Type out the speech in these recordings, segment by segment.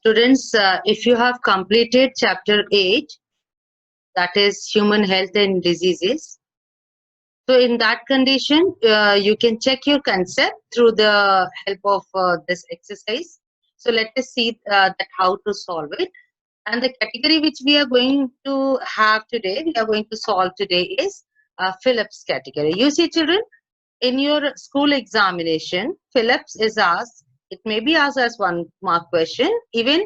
Students, if you have completed chapter 8, that is human health and diseases. So in that condition, you can check your concept through the help of this exercise. So let us see that how to solve it. And the category which we are going to have today, we are going to solve today is Phillips category. You see children, in your school examination, Phillips is asked, it may be asked as 1 mark question, even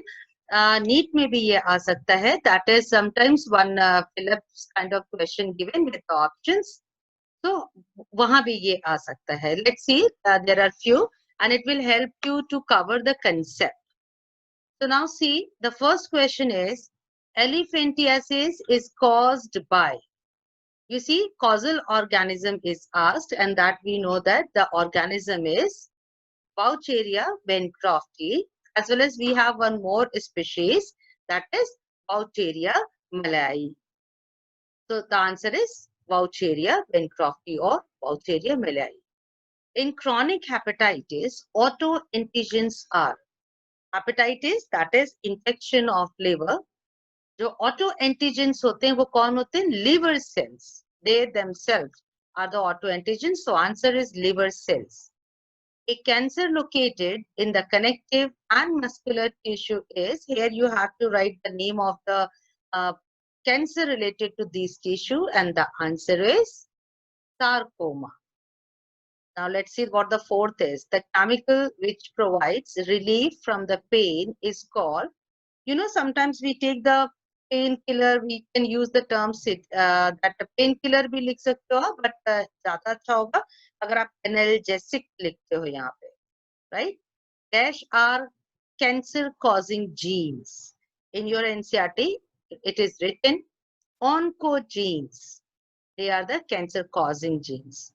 NEET में भी ये आ सकता है, that is sometimes one Phillips kind of question given with the options. So वहाँ भी ये आ सकता है. Let's see, there are few and it will help you to cover the concept. So now see, the first question is, elephantiasis is caused by. You see, causal organism is asked, and that we know that the organism is Boucheria bancrofti, as well as we have one more species, that is Boucheria malayi. So the answer is Boucheria bancrofti or Boucheria malayi. In chronic hepatitis, autoantigens are hepatitis, that is infection of liver. जो auto antigens होते हैं वो कौन होते हैं? Liver cells. They themselves are the autoantigens. So answer is liver cells. A cancer located in the connective and muscular tissue is, here you have to write the name of the cancer related to this tissue, and the answer is sarcoma. Now let's see what the fourth is. The chemical which provides relief from the pain is called, you know, sometimes we take the painkiller, we can use the term that painkiller भी लिख सकते हो, but ज़्यादा अच्छा होगा अगर आप analgesic लिखते हो यहाँ पे, right? Dash are cancer causing genes. In your NCERT, it is written oncogenes. They are the cancer causing genes.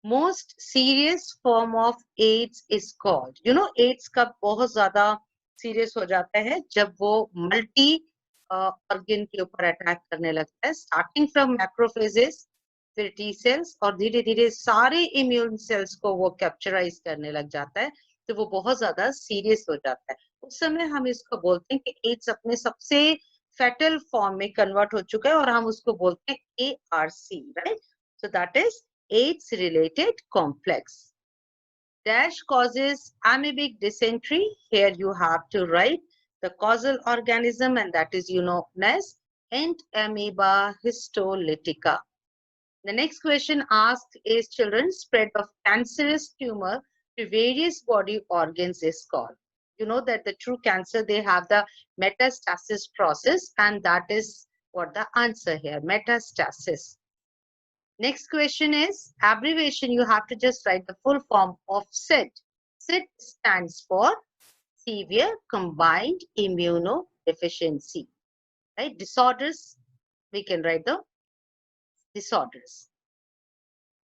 Most serious form of AIDS is called, you know, AIDS का बहुत ज़्यादा सीरियस हो जाता है जब वो मल्टी ऑर्गन के ऊपर अटैक करने लगता है, स्टार्टिंग फ्रॉम मैक्रोफेजेस, फिर टी सेल्स, और धीरे धीरे सारे इम्यून सेल्स को वो कैप्चराइज करने लग जाता है, तो वो बहुत ज्यादा सीरियस हो जाता है. उस समय हम इसको बोलते हैं कि एड्स अपने सबसे फेटल फॉर्म में कन्वर्ट हो चुका है और हम उसको बोलते हैं ARC, right? So that is AIDS related complex. Dash causes amoebic dysentery. Here you have to write the causal organism, and that is known as Entamoeba histolytica. The next question asked is, children, spread of cancerous tumor to various body organs is called. You know that the true cancer, they have the metastasis process, and that is what the answer here, metastasis. Next question is abbreviation. You have to just write the full form of SID. SID stands for severe combined immunodeficiency. Right? Disorders, we can write the disorders.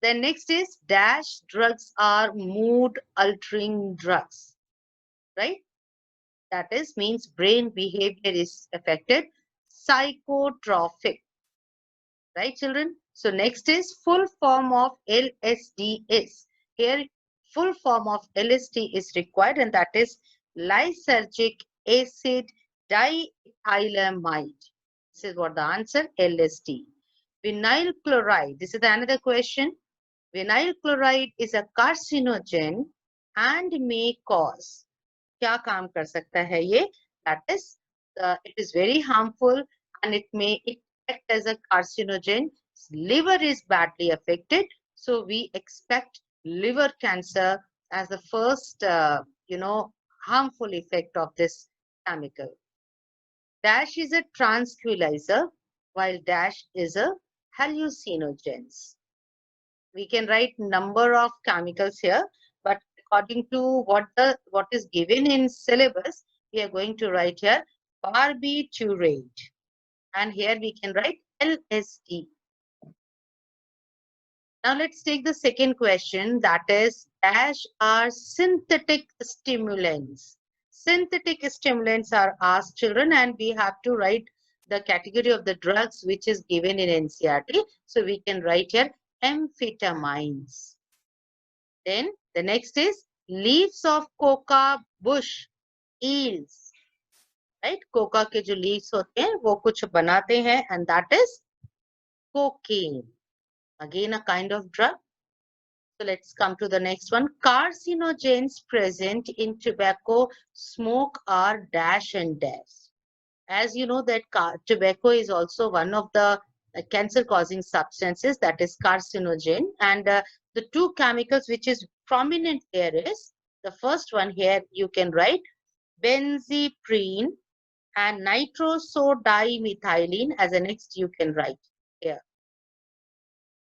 Then next is dash drugs are mood altering drugs. Right? That is means brain behavior is affected. Psychotropic. Right, children? So next is full form of LSD is. Here, full form of LSD is required, and that is lysergic acid diethylamide. This is what the answer, LSD. Vinyl chloride. This is another question. Vinyl chloride is a carcinogen and may cause. क्या काम कर सकता है ये? That is, it is very harmful and it may act as a carcinogen. Liver is badly affected, so we expect liver cancer as the first, harmful effect of this chemical. Dash is a tranquilizer, while dash is a hallucinogens. We can write number of chemicals here, but according to what is given in syllabus, we are going to write here barbiturate, and here we can write LSD. Now let's take the second question, that is dash are synthetic stimulants. Synthetic stimulants are asked, children, and we have to write the category of the drugs which is given in NCERT. So we can write here amphetamines. Then the next is leaves of coca bush yields. right? Coca के जो leaves होते हैं वो कुछ बनाते हैं, and that is cocaine. Again, a kind of drug. So let's come to the next one. Carcinogens present in tobacco smoke are dash and dash. As you know that tobacco is also one of the cancer causing substances, that is carcinogen, and the two chemicals which is prominent here is, the first one here you can write benzeprene and nitrosodimethyline, as a next you can write here.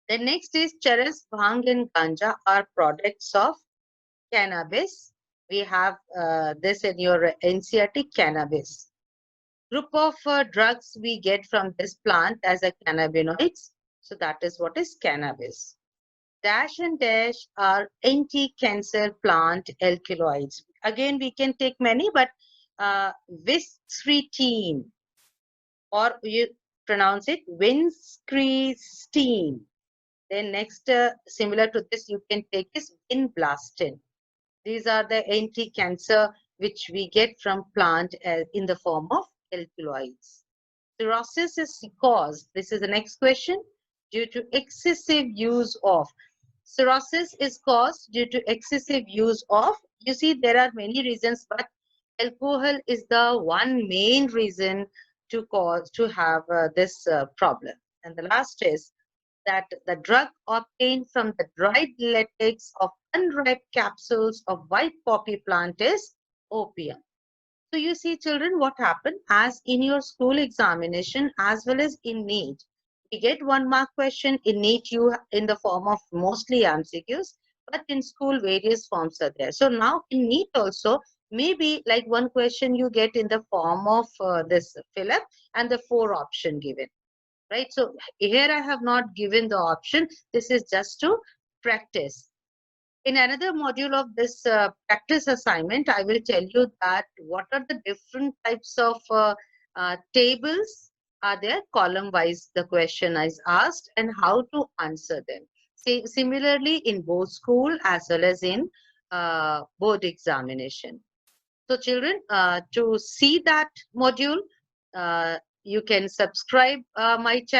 The next is charas, bhang and ganja are products of cannabis. We have this in your NCERT, cannabis. Group of drugs we get from this plant as a cannabinoids. So that is what is cannabis. Dash and dash are anti-cancer plant alkaloids. Again, we can take many, but viscretine, or you pronounce it vincrestine. Then next, similar to this, you can take is vinblastine. These are the anti-cancer which we get from plant in the form of alkaloids. Cirrhosis is caused, this is the next question, due to excessive use of. Cirrhosis is caused due to excessive use of, you see there are many reasons, but alcohol is the one main reason to have this problem. And the last is that the drug obtained from the dried latex of unripe capsules of white poppy plant is opium. So you see, children, what happened as in your school examination as well as in NEET. We get 1 mark question in NEET you in the form of mostly MCQs, but in school various forms are there. So now in NEET also, maybe like one question you get in the form of this fill up and the 4 option given. Right, so here I have not given the option. This is just to practice. In another module of this practice assignment, I will tell you that what are the different types of tables are there, column wise the question is asked, and how to answer them. See, similarly in both school as well as in board examination. So children, to see that module, you can subscribe my channel.